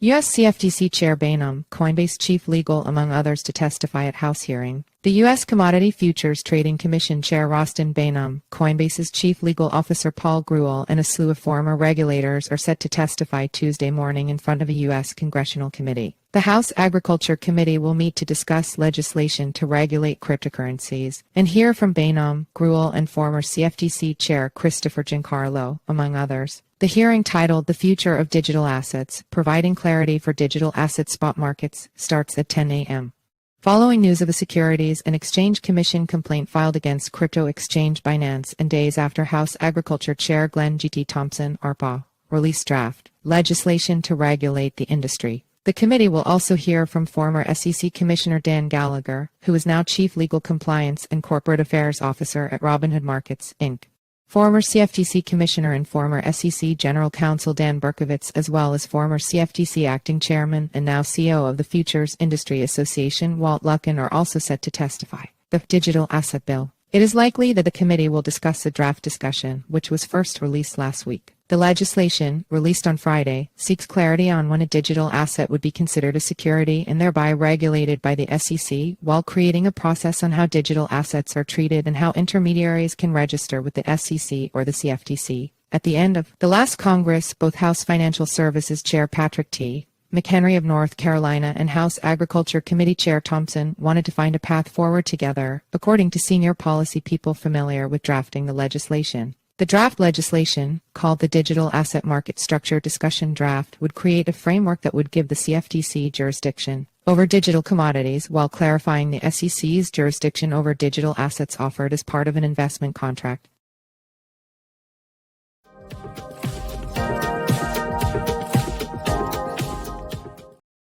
U.S. CFTC Chair Behnam, Coinbase chief legal among others to testify at House hearing. The U.S. Commodity Futures Trading Commission Chair Rostin, Behnam, Coinbase's chief legal officer Paul Grewal, and a slew of former regulators are set to testify Tuesday morning in front of a U.S. congressional committee. The House Agriculture Committee will meet to discuss legislation to regulate cryptocurrencies and hear from Behnam, Grewal, and former CFTC Chair Christopher Giancarlo, among others. The hearing, titled The Future of Digital Assets, Providing Clarity for Digital Asset Spot Markets, starts at 10 a.m. Following news of a Securities and Exchange Commission complaint filed against crypto exchange Binance and days after House Agriculture Chair Glenn G.T. Thompson, ARPA, released draft legislation to regulate the industry. The committee will also hear from former SEC Commissioner Dan Gallagher, who is now Chief Legal Compliance and Corporate Affairs Officer at Robinhood Markets, Inc., former CFTC Commissioner and former SEC General Counsel Dan Berkowitz, as well as former CFTC Acting Chairman and now CEO of the Futures Industry Association Walt Luckin, are also set to testify. The Digital Asset Bill. It is likely that the committee will discuss the draft discussion, which was first released last week. The legislation, released on Friday, seeks clarity on when a digital asset would be considered a security and thereby regulated by the SEC, while creating a process on how digital assets are treated and how intermediaries can register with the SEC or the CFTC. At the end of the last Congress, both House Financial Services Chair Patrick T. McHenry of North Carolina and House Agriculture Committee Chair Thompson wanted to find a path forward together, according to senior policy people familiar with drafting the legislation. The draft legislation, called the Digital Asset Market Structure Discussion Draft, would create a framework that would give the CFTC jurisdiction over digital commodities while clarifying the SEC's jurisdiction over digital assets offered as part of an investment contract.